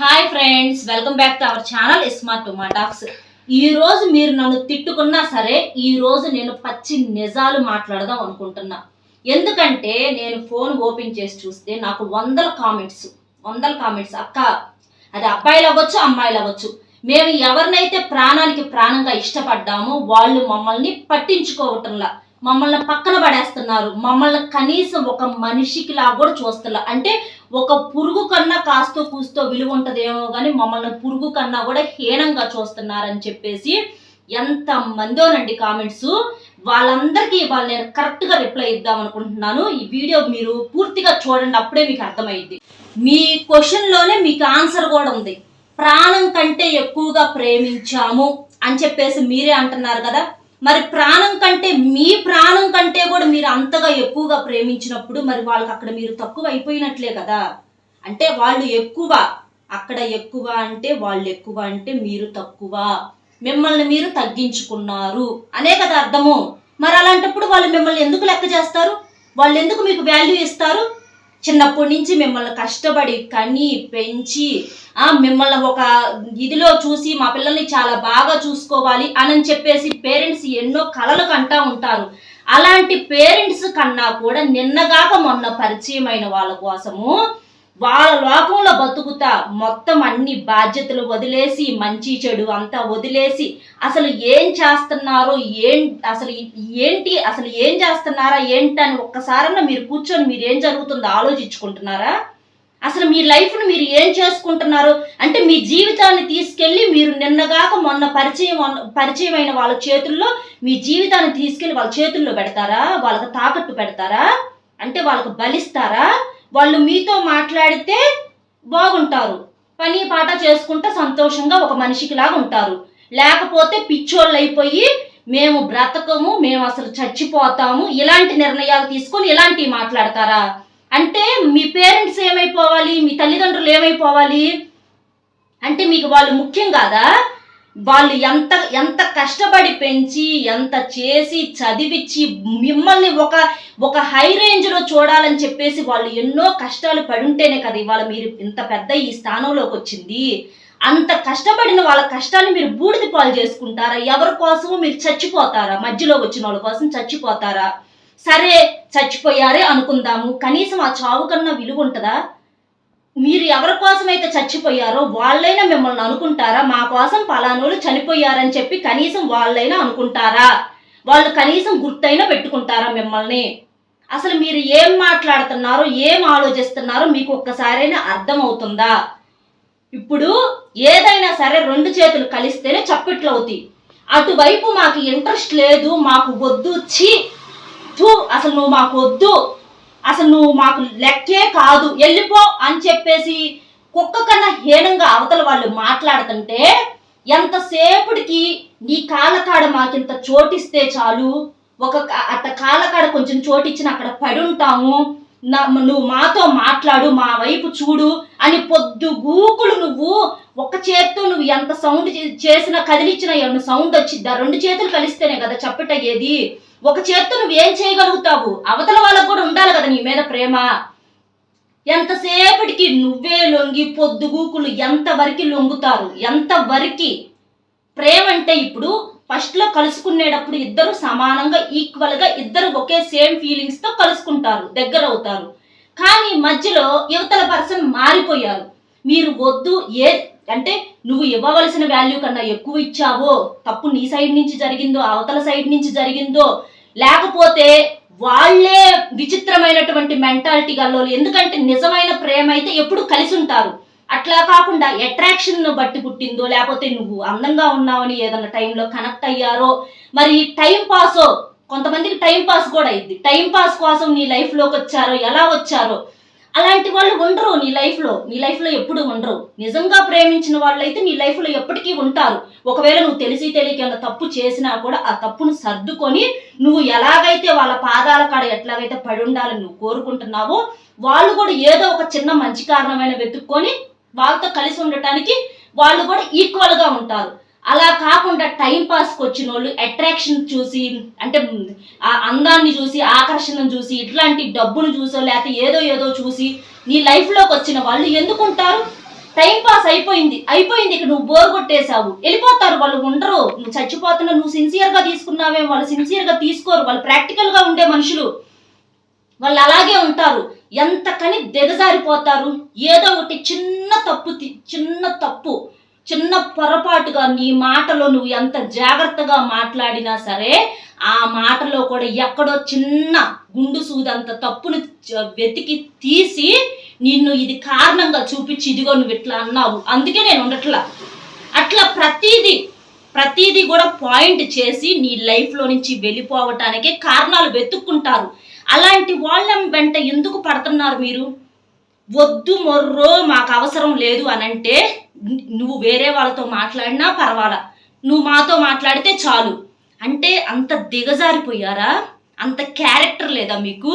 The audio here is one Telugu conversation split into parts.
Hi friends, welcome back to our channel smart talks. ఈ రోజు మీరు నన్ను తిట్టుకున్నా సరే, ఈ రోజు నేను పచ్చి నిజాలు మాట్లాడదాం అనుకుంటున్నా. ఎందుకంటే నేను ఫోన్ ఓపెన్ చేసి చూస్తే నాకు వందల కామెంట్స్ అక్క, అది అబ్బాయిలు అవ్వచ్చు అమ్మాయిలు అవ్వచ్చు, మేము ఎవరినైతే ప్రాణానికి ప్రాణంగా ఇష్టపడ్డామో వాళ్ళు మమ్మల్ని పట్టించుకోవటంలా, మమ్మల్ని పక్కన పడేస్తున్నారు. మమ్మల్ని కనీసం ఒక మనిషికి లాగా కూడా చూస్తున్నారు. అంటే ఒక పురుగు కన్నా కాస్తో కూస్తో విలువ ఉంటదేమో కానీ మమ్మల్ని పురుగు కన్నా కూడా హీనంగా చూస్తున్నారని చెప్పేసి ఎంత మందోనండి కామెంట్స్. వాళ్ళందరికీ ఇవాళ నేను కరెక్ట్గా రిప్లై ఇద్దాం అనుకుంటున్నాను. ఈ వీడియో మీరు పూర్తిగా చూడండి, అప్పుడే మీకు అర్థమైంది. మీ క్వశ్చన్లోనే మీకు ఆన్సర్ కూడా ఉంది. ప్రాణం కంటే ఎక్కువగా ప్రేమించాము అని చెప్పేసి మీరే అంటున్నారు కదా. మరి ప్రాణం కంటే, మీ ప్రాణం కంటే కూడా మీరు అంతగా ఎక్కువగా ప్రేమించినప్పుడు మరి వాళ్ళకి అక్కడ మీరు తక్కువ అయిపోయినట్లే కదా. అంటే వాళ్ళు ఎక్కువ, అక్కడ ఎక్కువ అంటే వాళ్ళు ఎక్కువ అంటే మీరు తక్కువ, మిమ్మల్ని మీరు తగ్గించుకున్నారు అనే కదా అర్థము. మరి అలాంటప్పుడు వాళ్ళు మిమ్మల్ని ఎందుకు లెక్క చేస్తారు? వాళ్ళు ఎందుకు మీకు వాల్యూ ఇస్తారు? చిన్నప్పటి నుంచి మిమ్మల్ని కష్టపడి కని పెంచి మిమ్మల్ని ఒక ఇదిలో చూసి మా పిల్లల్ని చాలా బాగా చూసుకోవాలి అని చెప్పేసి పేరెంట్స్ ఎన్నో కలలు కంటా ఉంటారు. అలాంటి పేరెంట్స్ కన్నా కూడా నిన్నగాక మొన్న పరిచయమైన వాళ్ళ కోసము వాళ్ళ లోకంలో బతుకుతా మొత్తం అన్ని బాధ్యతలు వదిలేసి, మంచి చెడు అంతా వదిలేసి అసలు ఏం చేస్తున్నారో అసలు ఏం చేస్తున్నారా ఏంటని ఒక్కసారన్నా మీరు కూర్చొని మీరు ఏం జరుగుతుందో ఆలోచించుకుంటున్నారా? అసలు మీ లైఫ్ను మీరు ఏం చేసుకుంటున్నారు? అంటే మీ జీవితాన్ని తీసుకెళ్ళి మీరు నిన్నగాక మొన్న పరిచయమైన వాళ్ళ చేతుల్లో మీ జీవితాన్ని తీసుకెళ్ళి వాళ్ళ చేతుల్లో పెడతారా? వాళ్ళకి తాకట్టు పెడతారా? అంటే వాళ్ళకు బలిస్తారా? వాళ్ళు మీతో మాట్లాడితే బాగుంటారు, పని పాట చేసుకుంటే సంతోషంగా ఒక మనిషికి లాగా ఉంటారు. లేకపోతే పిచ్చోళ్ళు అయిపోయి మేము బ్రతకము, మేము అసలు చచ్చిపోతాము, ఇలాంటి నిర్ణయాలు తీసుకొని ఇలాంటివి మాట్లాడతారా? అంటే మీ పేరెంట్స్ ఏమైపోవాలి, మీ తల్లిదండ్రులు ఏమైపోవాలి? అంటే మీకు వాళ్ళు ముఖ్యం కాదా? వాళ్ళు ఎంత కష్టపడి పెంచి, ఎంత చేసి చదివించి మిమ్మల్ని ఒక హై రేంజ్లో చూడాలని చెప్పేసి వాళ్ళు ఎన్నో కష్టాలు పడుంటేనే కదా ఇవాళ మీరు ఇంత పెద్ద ఈ స్థానంలోకి వచ్చింది. అంత కష్టపడిన వాళ్ళ కష్టాన్ని మీరు బూడిద పాలు చేసుకుంటారా? ఎవరి కోసమో మీరు చచ్చిపోతారా? మధ్యలో వచ్చిన వాళ్ళ కోసం చచ్చిపోతారా? సరే, చచ్చిపోయారే అనుకుందాము, కనీసం ఆ చావు కన్నా విలువ ఉంటుందా? మీరు ఎవరి కోసమైతే చచ్చిపోయారో వాళ్ళైనా మిమ్మల్ని అనుకుంటారా? మా కోసం పలానోళ్ళు చనిపోయారని చెప్పి కనీసం వాళ్ళైనా అనుకుంటారా? వాళ్ళు కనీసం గుర్తైనా పెట్టుకుంటారా మిమ్మల్ని? అసలు మీరు ఏం మాట్లాడుతున్నారో, ఏం ఆలోచిస్తున్నారో మీకు ఒక్కసారైనా అర్థమవుతుందా? ఇప్పుడు ఏదైనా సరే రెండు చేతులు కలిస్తేనే చప్పట్లు అవుతాయి. అటువైపు మాకు ఇంట్రెస్ట్ లేదు, మాకు వద్దు, అసలు నువ్వు మాకు వద్దు, అసలు నువ్వు మాకు లెక్కే కాదు, వెళ్ళిపో అని చెప్పేసి కుక్క కన్నా హీనంగా అవతల వాళ్ళు మాట్లాడుతుంటే ఎంతసేపటికి నీ కాళ్ళకాడ మాకింత చోటిస్తే చాలు, అట్ట కాళ్ళకాడ కొంచెం చోటిచ్చిన అక్కడ పడి ఉంటాము, నువ్వు మాతో మాట్లాడు, మా వైపు చూడు అని పొద్దుగూకులు నువ్వు ఒక చేత్తో నువ్వు ఎంత సౌండ్ చేసినా కదిలిచ్చినా ఏమన్నా సౌండ్ వచ్చిద్దా? రెండు చేతులు కలిస్తేనే కదా చప్పటయ్యేది. ఒక చేత్తో నువ్వేం చేయగలుగుతావు? అవతల వాళ్ళకు కూడా ఉండాలి కదా నీ మీద ప్రేమ. ఎంతసేపటికి నువ్వే లొంగి పొద్దుగూకులు ఎంతవరకు లొంగుతారు? ఎంతవరకు ప్రేమ అంటే ఇప్పుడు ఫస్ట్లో కలుసుకునేటప్పుడు ఇద్దరు సమానంగా ఈక్వల్గా ఇద్దరు ఒకే సేమ్ ఫీలింగ్స్తో కలుసుకుంటారు, దగ్గర అవుతారు. కానీ మధ్యలో యువతల పర్సన్ మారిపోయారు. మీరు వద్దు, అంటే నువ్వు ఇవ్వవలసిన వాల్యూ కన్నా ఎక్కువ ఇచ్చావో, తప్పు నీ సైడ్ నుంచి జరిగిందో అవతల సైడ్ నుంచి జరిగిందో, లేకపోతే వాళ్ళే విచిత్రమైనటువంటి మెంటాలిటీ గల్లోలు. ఎందుకంటే నిజమైన ప్రేమ అయితే ఎప్పుడు కలిసి ఉంటారు. అట్లా కాకుండా అట్రాక్షన్ బట్టి పుట్టిందో, లేకపోతే నువ్వు అందంగా ఉన్నావని ఏదన్నా టైంలో కనెక్ట్ అయ్యారో, మరి టైం పాసో, కొంతమందికి టైం పాస్ కూడా అయింది, టైం పాస్ కోసం నీ లైఫ్లోకి వచ్చారో, ఎలా వచ్చారో, అలాంటి వాళ్ళు ఉండరు నీ లైఫ్లో ఎప్పుడు ఉండరు. నిజంగా ప్రేమించిన వాళ్ళు అయితే నీ లైఫ్లో ఎప్పటికీ ఉంటారు. ఒకవేళ నువ్వు తెలిసి తెలియక తప్పు చేసినా కూడా ఆ తప్పును సర్దుకొని నువ్వు ఎలాగైతే వాళ్ళ పాదాల కాడ ఎట్లాగైతే పడి ఉండాలని నువ్వు కోరుకుంటున్నావో, వాళ్ళు కూడా ఏదో ఒక చిన్న మంచి కారణమైన వెతుక్కొని వాళ్ళతో కలిసి ఉండటానికి వాళ్ళు కూడా ఈక్వల్గా ఉంటారు. అలా కాకుండా టైం పాస్కి వచ్చిన వాళ్ళు అట్రాక్షన్ చూసి, అంటే ఆ అందాన్ని చూసి, ఆకర్షణను చూసి, ఇట్లాంటి డబ్బును చూసో లేకపోతే ఏదో చూసి నీ లైఫ్లోకి వచ్చిన వాళ్ళు ఎందుకుంటారు? టైం పాస్ అయిపోయింది ఇక నువ్వు బోర్ కొట్టేశావు, వెళ్ళిపోతారు వాళ్ళు, ఉండరు. నువ్వు చచ్చిపోతున్నా, నువ్వు సిన్సియర్ గా తీసుకున్నావే, వాళ్ళు సిన్సియర్ గా తీసుకోరు, వాళ్ళు ప్రాక్టికల్ గా ఉండే మనుషులు, వాళ్ళు అలాగే ఉంటారు. ఎంతకని దిగజారిపోతారు. ఏదో ఒకటి చిన్న తప్పు చిన్న పొరపాటుగా నీ మాటలో నువ్వు ఎంత జాగ్రత్తగా మాట్లాడినా సరే ఆ మాటలో కూడా ఎక్కడో చిన్న గుండు సూదంత తప్పును వెతికి తీసి నిన్ను ఇది కారణంగా చూపించి ఇదిగో నువ్వు ఇట్లా అన్నావు, అందుకే నేను ఉండట్లా. అట్లా ప్రతీది కూడా పాయింట్ చేసి నీ లైఫ్లో నుంచి వెళ్ళిపోవటానికే కారణాలు వెతుక్కుంటారు. అలాంటి వాళ్ళ వెంట ఎందుకు పడుతున్నారు మీరు? వద్దు మొర్రో మాకు అవసరం లేదు అనంటే నువ్వు వేరే వాళ్ళతో మాట్లాడినా పర్వాలా, నువ్వు మాతో మాట్లాడితే చాలు అంటే అంత దిగజారిపోయారా? అంత క్యారెక్టర్ లేదా మీకు?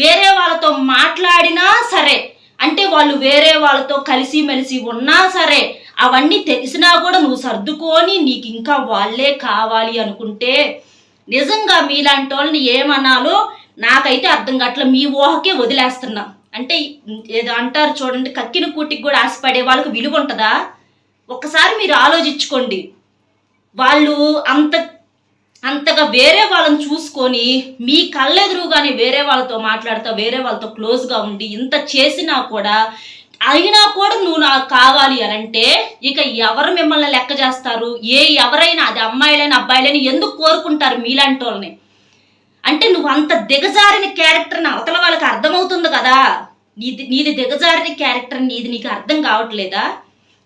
వేరే వాళ్ళతో మాట్లాడినా సరే అంటే వాళ్ళు వేరే వాళ్ళతో కలిసిమెలిసి ఉన్నా సరే అవన్నీ తెలిసినా కూడా నువ్వు సర్దుకొని నీకు ఇంకా వాళ్ళే కావాలి అనుకుంటే నిజంగా మీలాంటి వాళ్ళని ఏమనాలో నాకైతే అర్థం కావట్లే. మీ ఊహకే వదిలేస్తున్నా. అంటే ఏదో అంటారు చూడండి, కక్కిన కూటికి కూడా ఆశపడే వాళ్ళకి విలువ ఉంటుందా? ఒక్కసారి మీరు ఆలోచించుకోండి. వాళ్ళు అంతగా వేరే వాళ్ళని చూసుకొని మీ కళ్ళెదురుగానే వేరే వాళ్ళతో మాట్లాడుతూ వేరే వాళ్ళతో క్లోజ్గా ఉండి ఇంత చేసినా కూడా అయినా కూడా నువ్వు నాకు కావాలి అని అంటే ఇక ఎవరు మిమ్మల్ని లెక్క చేస్తారు? ఎవరైనా, అది అమ్మాయిలైనా అబ్బాయిలైనా ఎందుకు కోరుకుంటారు మీలాంటి వాళ్ళని? అంటే నువ్వు అంత దిగజారిన క్యారెక్టర్ని అవతల వాళ్ళకి అర్థమవుతుంది కదా. నీది దిగజారిన క్యారెక్టర్, నీకు అర్థం కావట్లేదా?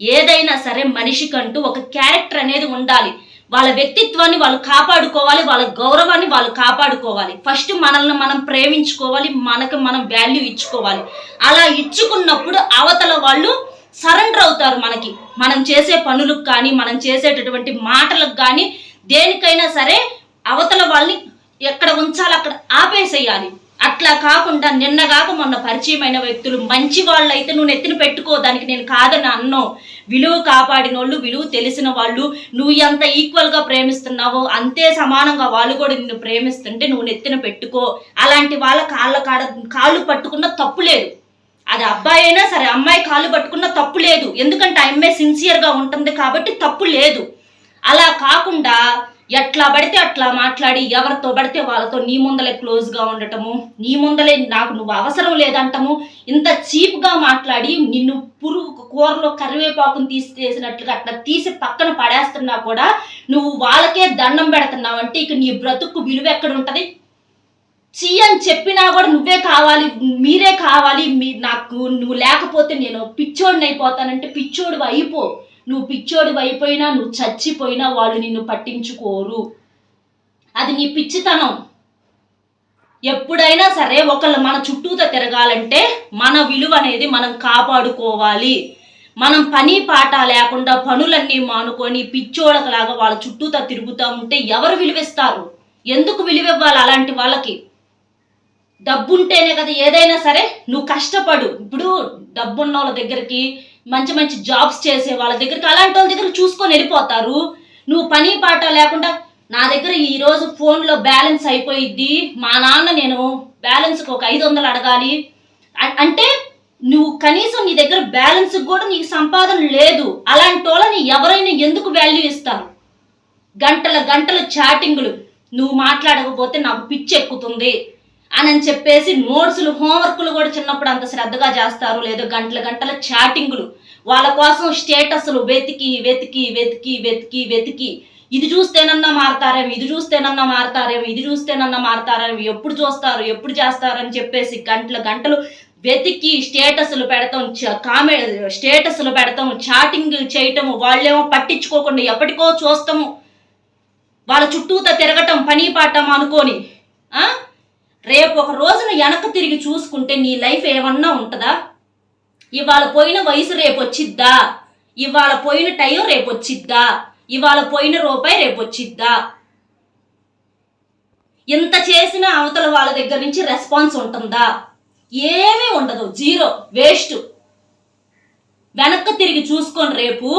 ఏదైనా సరే మనిషికంటూ ఒక క్యారెక్టర్ అనేది ఉండాలి. వాళ్ళ వ్యక్తిత్వాన్ని వాళ్ళు కాపాడుకోవాలి, వాళ్ళ గౌరవాన్ని వాళ్ళు కాపాడుకోవాలి. ఫస్ట్ మనల్ని మనం ప్రేమించుకోవాలి, మనకు మనం వాల్యూ ఇచ్చుకోవాలి. అలా ఇచ్చుకున్నప్పుడు అవతల వాళ్ళు సరెండర్ అవుతారు మనకి. మనం చేసే పనులకు కానీ మనం చేసేటటువంటి మాటలకు కానీ దేనికైనా సరే అవతల వాళ్ళని ఎక్కడ ఉంచాలి అక్కడ ఆపేసేయాలి. అట్లా కాకుండా నిన్నగాక మొన్న పరిచయమైన వ్యక్తులు మంచి వాళ్ళు అయితే నువ్వు నెత్తిన పెట్టుకో, దానికి నేను కాదని అన్నో. విలువ కాపాడిన వాళ్ళు, విలువ తెలిసిన వాళ్ళు, నువ్వు ఎంత ఈక్వల్గా ప్రేమిస్తున్నావో అంతే సమానంగా వాళ్ళు కూడా నిన్ను ప్రేమిస్తుంటే నువ్వు నెత్తిన పెట్టుకో. అలాంటి వాళ్ళ కాళ్ళు పట్టుకున్న తప్పు లేదు. అది అబ్బాయి అయినా సరే అమ్మాయి కాళ్ళు పట్టుకున్న తప్పు లేదు, ఎందుకంటే ఆ అమ్మాయి సిన్సియర్గా ఉంటుంది కాబట్టి తప్పు లేదు. అలా కాకుండా ఎట్లా పడితే అట్లా మాట్లాడి ఎవరితో పడితే వాళ్ళతో నీ ముందలే క్లోజ్గా ఉండటము, నీ ముందలే నాకు నువ్వు అవసరం లేదంటము, ఇంత చీప్గా మాట్లాడి నిన్ను కూరలో కరివేపాకును తీసేసినట్లుగా అట్లా తీసి పక్కన పడేస్తున్నా కూడా నువ్వు వాళ్ళకే దండం పెడుతున్నావు అంటే ఇక నీ బ్రతుకు విలువ ఎక్కడ ఉంటుంది? చీ అని చెప్పినా కూడా నువ్వే కావాలి, మీరే కావాలి, నాకు నువ్వు లేకపోతే నేను పిచ్చోడిని అయిపోతానంటే పిచ్చోడు అయిపో. నువ్వు పిచ్చోడు అయిపోయినా, నువ్వు చచ్చిపోయినా వాళ్ళు నిన్ను పట్టించుకోరు. అది నీ పిచ్చితనం. ఎప్పుడైనా సరే ఒకళ్ళు మన చుట్టూతో తిరగాలంటే మన విలువ అనేది మనం కాపాడుకోవాలి. మనం పని పాట లేకుండా పనులన్నీ మానుకొని పిచ్చోళ్ళలాగా వాళ్ళ చుట్టూతో తిరుగుతూ ఉంటే ఎవరు విలువిస్తారు? ఎందుకు విలువ ఇవ్వాలి అలాంటి వాళ్ళకి? డబ్బుంటేనే కదా ఏదైనా సరే. నువ్వు కష్టపడు. ఇప్పుడు డబ్బున్న వాళ్ళ దగ్గరికి, మంచి మంచి జాబ్స్ చేసే వాళ్ళ దగ్గరికి, అలాంటి వాళ్ళ దగ్గర చూసుకొని వెళ్ళిపోతారు. నువ్వు పని పాట లేకుండా నా దగ్గర ఈరోజు ఫోన్లో బ్యాలెన్స్ అయిపోయిద్ది, మా నాన్న నేను బ్యాలెన్స్కి ఒక 500 అడగాలి అంటే నువ్వు కనీసం నీ దగ్గర బ్యాలెన్స్కి కూడా నీకు సంపాదన లేదు. అలాంటి వాళ్ళని ఎవరైనా ఎందుకు వాల్యూ ఇస్తారు? గంటల చాటింగులు, నువ్వు మాట్లాడకపోతే నాకు పిచ్చి ఎక్కుతుంది అని చెప్పేసి నోట్సులు, హోంవర్క్లు కూడా చిన్నప్పుడు అంత శ్రద్ధగా చేస్తారు లేదు. గంటల చాటింగులు, వాళ్ళ కోసం స్టేటస్లు వెతికి వెతికి వెతికి వెతికి వెతికి ఇది చూస్తేనన్నా మారతారేమో, ఇది చూస్తేనన్నా మారతారేమో, ఇది చూస్తేనన్నా మారతారేమో, ఎప్పుడు చూస్తారు, ఎప్పుడు చేస్తారని చెప్పేసి గంటలు వెతికి స్టేటస్లు పెడతాం, స్టేటస్లు పెడతాము, చాటింగ్ చేయటము, వాళ్ళేమో పట్టించుకోకుండా ఎప్పటికో చూస్తాము, వాళ్ళ చుట్టూతో తిరగటం పని పాఠం అనుకొని. రేపు ఒక రోజున వెనక్కి తిరిగి చూసుకుంటే నీ లైఫ్ ఏమన్నా ఉంటుందా? ఇవాళ పోయిన వయసు రేపు వచ్చిద్దా? ఇవాళ పోయిన టైం రేపు వచ్చిద్దా? ఇవాళ పోయిన రూపాయి రేపు వచ్చిద్దా? ఇంత చేసిన అవతల వాళ్ళ దగ్గర నుంచి రెస్పాన్స్ ఉంటుందా? ఏమీ ఉండదు, జీరో, వేస్ట్. వెనక్కి తిరిగి చూసుకొని రేపు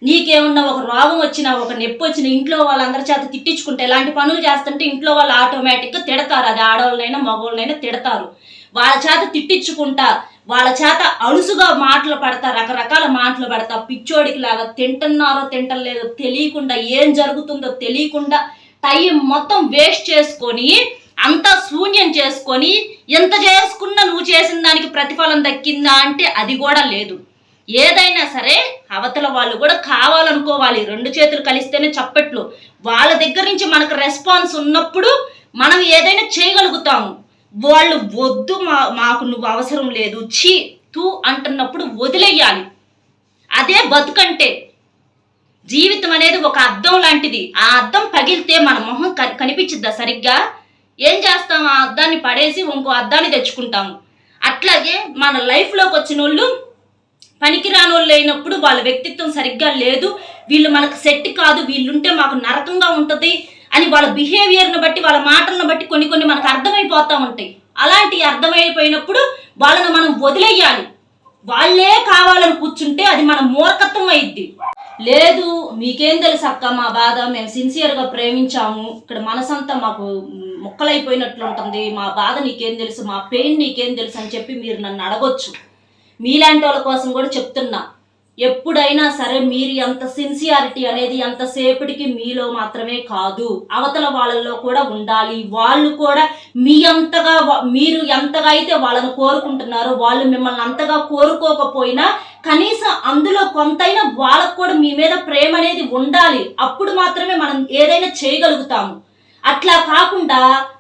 నీకేమన్నా ఒక రోగం వచ్చినా, ఒక నొప్పి వచ్చినా ఇంట్లో వాళ్ళందరి చేత తిట్టించుకుంటే, ఇలాంటి పనులు చేస్తుంటే ఇంట్లో వాళ్ళు ఆటోమేటిక్గా తిడతారు. అది ఆడవాళ్ళనైనా మగవాళ్ళనైనా తిడతారు. వాళ్ళ చేత తిట్టించుకుంటా వాళ్ళ చేత అలుసుగా మాటలు పడతా, రకరకాల మాటలు పడతా, పిచ్చోడికి లాగా తింటున్నారో తింటలేదో తెలియకుండా, ఏం జరుగుతుందో తెలియకుండా టైం మొత్తం వేస్ట్ చేసుకొని, అంతా శూన్యం చేసుకొని, ఎంత చేసుకున్నా నువ్వు చేసిన దానికి ప్రతిఫలం దక్కిందా అంటే అది కూడా లేదు. ఏదైనా సరే అవతల వాళ్ళు కూడా కావాలనుకోవాలి, రెండు చేతులు కలిస్తేనే చప్పట్లు. వాళ్ళ దగ్గర నుంచి మనకు రెస్పాన్స్ ఉన్నప్పుడు మనం ఏదైనా చేయగలుగుతాము. వాళ్ళు వద్దు, మాకు నువ్వు అవసరం లేదు, ఛీ తూ అంటున్నప్పుడు వదిలేయాలి. అదే బతుకంటే. జీవితం అనేది ఒక అద్దం లాంటిది. ఆ అద్దం పగిలితే మన మొహం కనిపించిద్దా సరిగ్గా? ఏం చేస్తాం? ఆ అద్దాన్ని పడేసి ఇంకో అద్దాన్ని తెచ్చుకుంటాము. అట్లాగే మన లైఫ్లోకి వచ్చిన వాళ్ళు పనికిరాని వాళ్ళు అయినప్పుడు వాళ్ళ వ్యక్తిత్వం సరిగ్గా లేదు, వీళ్ళు మనకు సెట్ కాదు, వీళ్ళుంటే మాకు నరకంగా ఉంటుంది అని వాళ్ళ బిహేవియర్ని బట్టి, వాళ్ళ మాటలను బట్టి కొన్ని మనకు అర్థమైపోతూ ఉంటాయి. అలాంటి అర్థమైపోయినప్పుడు వాళ్ళను మనం వదిలేయాలి. వాళ్ళే కావాలని కూర్చుంటే అది మన మూర్ఖత్వం అయింది. లేదు మీకేం తెలుసు అక్క మా బాధ, మేము సిన్సియర్గా ప్రేమించాము, ఇక్కడ మనసంతా మాకు ముక్కలైపోయినట్లు ఉంటుంది, మా బాధ నీకేం తెలుసు, మా పెయిన్ నీకేం తెలుసు అని చెప్పి మీరు నన్ను అడగొచ్చు. మీలాంటి వాళ్ళ కోసం కూడా చెప్తున్నా, ఎప్పుడైనా సరే మీరు ఎంత సిన్సియారిటీ అనేది ఎంతసేపటికి మీలో మాత్రమే కాదు, అవతల వాళ్ళల్లో కూడా ఉండాలి. వాళ్ళు కూడా మీరు ఎంతగా అయితే వాళ్ళని కోరుకుంటున్నారో, వాళ్ళు మిమ్మల్ని అంతగా కోరుకోకపోయినా కనీసం అందులో కొంతైనా వాళ్ళకు కూడా మీ మీద ప్రేమ అనేది ఉండాలి. అప్పుడు మాత్రమే మనం ఏదైనా చేయగలుగుతాము. అట్లా కాకుండా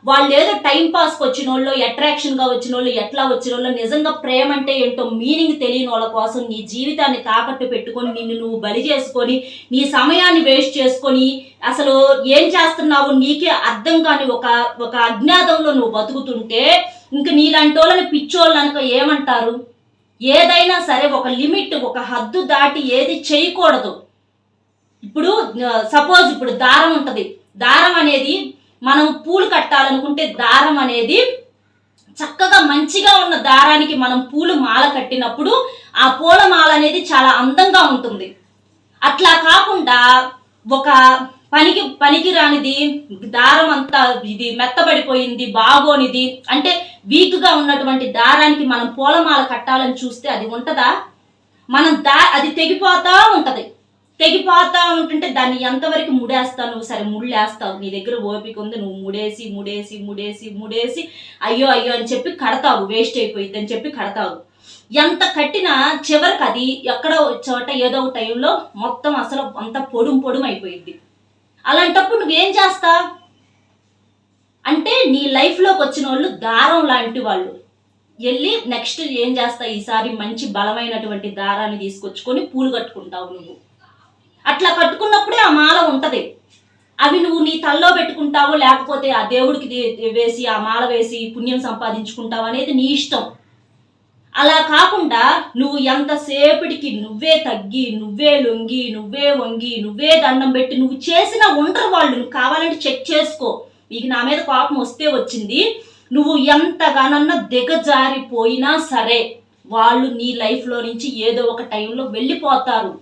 వాళ్ళు ఏదో టైం పాస్కి వచ్చిన వాళ్ళు, అట్రాక్షన్గా వచ్చిన వాళ్ళు, ఎట్లా వచ్చిన వాళ్ళు, నిజంగా ప్రేమ అంటే ఏంటో మీనింగ్ తెలియని వాళ్ళ కోసం నీ జీవితాన్ని తాకట్టు పెట్టుకొని, నిన్ను నువ్వు బలి చేసుకొని, నీ సమయాన్ని వేస్ట్ చేసుకొని, అసలు ఏం చేస్తున్నావు నీకే అర్థం కాని ఒక అజ్ఞాతంలో నువ్వు బతుకుతుంటే ఇంక నీలాంటి వాళ్ళని పిచ్చోళ్ళు అనుక ఏమంటారు? ఏదైనా సరే ఒక లిమిట్, ఒక హద్దు దాటి ఏది చేయకూడదు. ఇప్పుడు సపోజ్ ఇప్పుడు దారం ఉంటుంది. దారం అనేది మనం పూలు కట్టాలనుకుంటే దారం అనేది చక్కగా మంచిగా ఉన్న దారానికి మనం పూలు మాల కట్టినప్పుడు ఆ పూల మాల అనేది చాలా అందంగా ఉంటుంది. అట్లా కాకుండా ఒక పనికి రానిది దారం అంతా ఇది మెత్తబడిపోయింది, బాగోనిది అంటే వీక్గా ఉన్నటువంటి దారానికి మనం పూలమాల కట్టాలని చూస్తే అది ఉంటుందా? అది తెగిపోతా ఉంటది. తెగిపోతా ఉంటుంటే దాన్ని ఎంతవరకు ముడేస్తావు నువ్వు? సరే ముళ్ళేస్తావు, నీ దగ్గర ఓపిక ఉంది, నువ్వు ముడేసి ముడేసి ముడేసి ముడేసి అయ్యో అయ్యో అని చెప్పి కడతావు, వేస్ట్ అయిపోయింది అని చెప్పి కడతావు. ఎంత కట్టినా చివరికి అది ఎక్కడో చోట ఏదో ఒక టైంలో మొత్తం అసలు అంత పొడుం అయిపోయింది. అలాంటప్పుడు నువ్వేం చేస్తా అంటే నీ లైఫ్లోకి వచ్చిన వాళ్ళు దారం లాంటి వాళ్ళు. వెళ్ళి నెక్స్ట్ ఏం చేస్తా, ఈసారి మంచి బలమైనటువంటి దారాన్ని తీసుకొచ్చుకొని పూలు కట్టుకుంటావు నువ్వు. అట్లా కట్టుకున్నప్పుడే ఆ మాల ఉంటది. అవి నువ్వు నీ తల్లో పెట్టుకుంటావు, లేకపోతే ఆ దేవుడికి వేసి ఆ మాల వేసి పుణ్యం సంపాదించుకుంటావు అనేది నీ ఇష్టం. అలా కాకుండా నువ్వు ఎంతసేపటికి నువ్వే తగ్గి, నువ్వే లొంగి, నువ్వే వంగి, నువ్వే దండం పెట్టి నువ్వు చేసిన ఉండరు వాళ్ళు. నువ్వు కావాలంటే చెక్ చేసుకో. నీకు నా మీద కోపం వస్తే వచ్చింది, నువ్వు ఎంతగానన్నా దిగజారిపోయినా సరే వాళ్ళు నీ లైఫ్లో నుంచి ఏదో ఒక టైంలో వెళ్ళిపోతారు.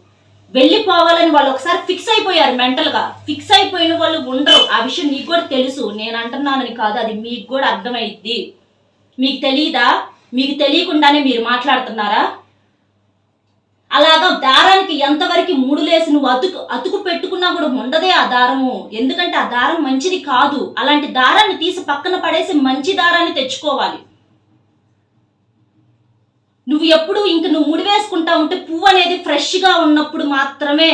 వెళ్ళిపోవాలని వాళ్ళు ఒకసారి ఫిక్స్ అయిపోయారు, మెంటల్గా ఫిక్స్ అయిపోయిన వాళ్ళు ఉండరు. ఆ విషయం నీకు కూడా తెలుసు, నేను అంటున్నానని కాదు, అది మీకు కూడా అర్థమైద్ది. మీకు తెలియదా? మీకు తెలియకుండానే మీరు మాట్లాడుతున్నారా? అలాగా దారానికి ఎంతవరకు ముడులేసి నువ్వు అతుకు పెట్టుకున్నా కూడా ఉండదే ఆ దారము. ఎందుకంటే ఆ దారం మంచిది కాదు. అలాంటి దారాన్ని తీసి పక్కన పడేసి మంచి దారాన్ని తెచ్చుకోవాలి. నువ్వు ఎప్పుడు నువ్వు ముడివేసుకుంటా ఉంటే పువ్వు అనేది ఫ్రెష్గా ఉన్నప్పుడు మాత్రమే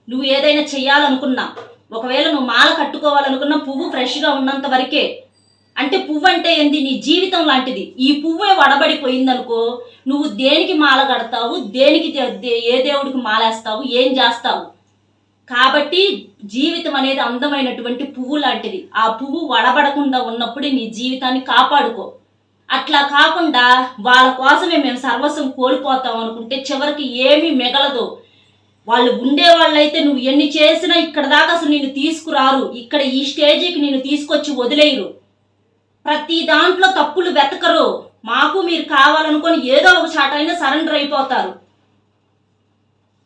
నువ్వు ఏదైనా చెయ్యాలనుకున్నా, ఒకవేళ నువ్వు మాల కట్టుకోవాలనుకున్నా పువ్వు ఫ్రెష్గా ఉన్నంత వరకే. అంటే పువ్వు అంటే ఏంది? నీ జీవితం లాంటిది. ఈ పువ్వే వడబడిపోయిందనుకో, నువ్వు దేనికి మాల కడతావు, దేనికి ఏ దేవుడికి మాలేస్తావు, ఏం చేస్తావు? కాబట్టి జీవితం అనేది అందమైనటువంటి పువ్వు లాంటిది. ఆ పువ్వు వడబడకుండా ఉన్నప్పుడే నీ జీవితాన్ని కాపాడుకో. అట్లా కాకుండా వాళ్ళ కోసమే మేము సర్వస్వం కోల్పోతాం అనుకుంటే చివరికి ఏమీ మిగలదు. వాళ్ళు ఉండే వాళ్ళైతే నువ్వు ఎన్ని చేసినా ఇక్కడ దాకా అసలు నిన్ను తీసుకురారు. ఇక్కడ ఈ స్టేజీకి నిన్ను తీసుకొచ్చి వదిలేయరు. ప్రతి దాంట్లో తప్పులు వెతకరు. మాకు మీరు కావాలనుకొని ఏదో ఒక చాటైనా సరెండర్ అయిపోతారు.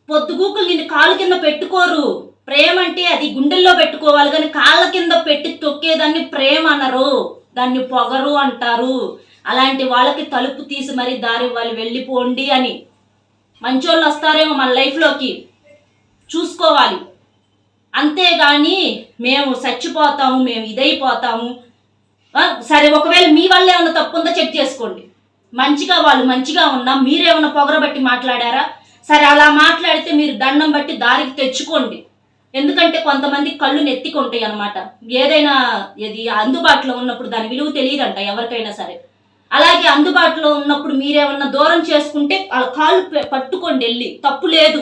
పొద్దుగూకులు నిన్ను కాలు కింద పెట్టుకోరు. ప్రేమ అంటే అది గుండెల్లో పెట్టుకోవాలి, కానీ కాళ్ళ కింద పెట్టి తొక్కేదాన్ని ప్రేమ అనరు, దాన్ని పొగరు అంటారు. అలాంటి వాళ్ళకి తలుపు తీసి మరి దారి వాళ్ళు వెళ్ళిపోండి అని. మంచోళ్ళు వస్తారేమో మన లైఫ్లోకి, చూసుకోవాలి. అంతేగాని మేము చచ్చిపోతాము, మేము ఇదైపోతాము. సరే, ఒకవేళ మీ వల్ల ఏమైనా తప్పు ఉందో చెక్ చేసుకోండి. వాళ్ళు మంచిగా ఉన్నా మీరేమన్నా పొగరబట్టి మాట్లాడారా? సరే, అలా మాట్లాడితే మీరు దండం బట్టి దారికి తెచ్చుకోండి. ఎందుకంటే కొంతమంది కళ్ళు నెత్తికొంటాయి అనమాట. ఏదైనా ఇది అందుబాటులో ఉన్నప్పుడు దాని విలువ తెలియదంట ఎవరికైనా సరే. అలాగే అందుబాటులో ఉన్నప్పుడు మీరేమన్నా దూరం చేసుకుంటే వాళ్ళ కాళ్ళు పట్టుకోండి వెళ్ళి, తప్పు లేదు.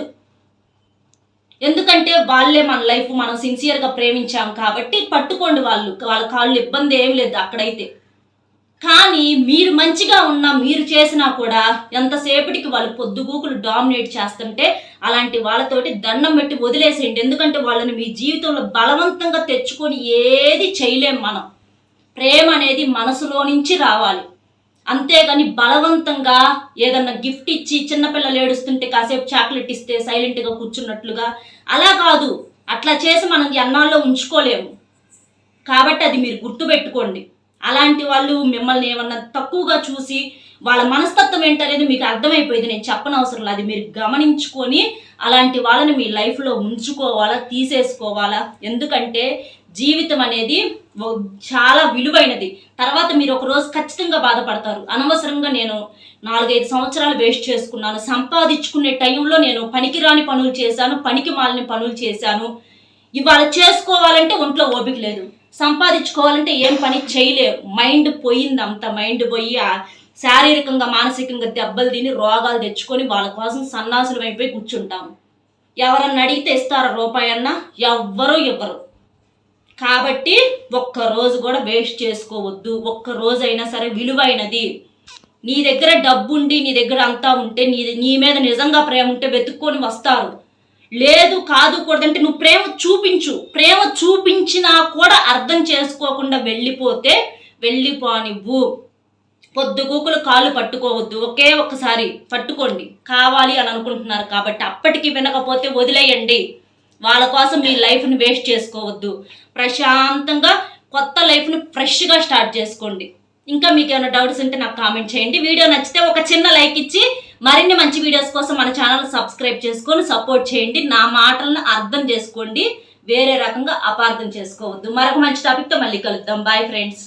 ఎందుకంటే వాళ్ళే మన లైఫ్, మనం సిన్సియర్గా ప్రేమించాం కాబట్టి పట్టుకోండి. వాళ్ళ కాళ్ళు, ఇబ్బంది ఏం లేదు అక్కడైతే. కానీ మీరు మంచిగా ఉన్నా, మీరు చేసినా కూడా ఎంతసేపటికి వాళ్ళు పొద్దుగూకులు డామినేట్ చేస్తుంటే అలాంటి వాళ్ళతోటి దండం పెట్టి వదిలేసేయండి. ఎందుకంటే వాళ్ళని మీ జీవితంలో బలవంతంగా తెచ్చుకొని ఏది చేయలేం మనం. ప్రేమ అనేది మనసులో నుంచి రావాలి. అంతేగాని బలవంతంగా ఏదన్నా గిఫ్ట్ ఇచ్చి, చిన్నపిల్లలు ఏడుస్తుంటే కాసేపు చాక్లెట్ ఇస్తే సైలెంట్గా కూర్చున్నట్లుగా అలా కాదు. అట్లా చేసి మనం ఎన్నాళ్ళలో ఉంచుకోలేము. కాబట్టి అది మీరు గుర్తుపెట్టుకోండి. అలాంటి వాళ్ళు మిమ్మల్ని ఏమన్నా తక్కువగా చూసి వాళ్ళ మనస్తత్వం ఏంటనేది మీకు అర్థమైపోయింది, నేను చెప్పనవసరం లేదు. అది మీరు గమనించుకొని అలాంటి వాళ్ళని మీ లైఫ్లో ఉంచుకోవాలా, తీసేసుకోవాలా. ఎందుకంటే జీవితం అనేది చాలా విలువైనది. తర్వాత మీరు ఒక రోజు ఖచ్చితంగా బాధపడతారు. అనవసరంగా నేను 4-5 సంవత్సరాలు వేస్ట్ చేసుకున్నాను, సంపాదించుకునే టైంలో నేను పనికిరాని పనులు చేశాను, పనికి మాలిన పనులు చేశాను. ఇవాళ చేసుకోవాలంటే ఒంట్లో ఓపిక లేదు, సంపాదించుకోవాలంటే ఏం పని చేయలేరు. మైండ్ పోయింది, అంత మైండ్ పోయి శారీరకంగా మానసికంగా దెబ్బలు తిని రోగాలు తెచ్చుకొని వాళ్ళ కోసం సన్నాసులు అయిపోయి కూర్చుంటాము. ఎవరన్నా అడిగితే ఇస్తారా రూపాయి అన్నా? ఎవ్వరూ ఇవ్వరు. కాబట్టి ఒక్కరోజు కూడా వేస్ట్ చేసుకోవద్దు. ఒక్కరోజైనా సరే విలువైనది. నీ దగ్గర డబ్బు ఉండి, నీ దగ్గర అంతా ఉంటే, నీ మీద నిజంగా ప్రేమ ఉంటే వెతుక్కొని వస్తారు. లేదు కాదు కూడదంటే నువ్వు ప్రేమ చూపించు. ప్రేమ చూపించినా కూడా అర్థం చేసుకోకుండా వెళ్ళిపోతే వెళ్ళిపోనివ్వు. పొద్దుగూకులు కాళ్ళు పట్టుకోవద్దు. ఒకే ఒక్కసారి పట్టుకోండి. కావాలి అని అనుకుంటున్నారు కాబట్టి అప్పటికి వినకపోతే వదిలేయండి. వాళ్ళ కోసం మీ లైఫ్ని వేస్ట్ చేసుకోవద్దు. ప్రశాంతంగా కొత్త లైఫ్ని ఫ్రెష్గా స్టార్ట్ చేసుకోండి. ఇంకా మీకు ఏమైనా డౌట్స్ ఉంటే నాకు కామెంట్ చేయండి. వీడియో నచ్చితే ఒక చిన్న లైక్ ఇచ్చి మరిన్ని మంచి వీడియోస్ కోసం మన ఛానల్ సబ్స్క్రైబ్ చేసుకొని సపోర్ట్ చేయండి. నా మాటలను అర్థం చేసుకోండి, వేరే రకంగా అపార్థం చేసుకోవద్దు. మరొక మంచి టాపిక్తో మళ్ళీ కలుద్దాం. Bye friends.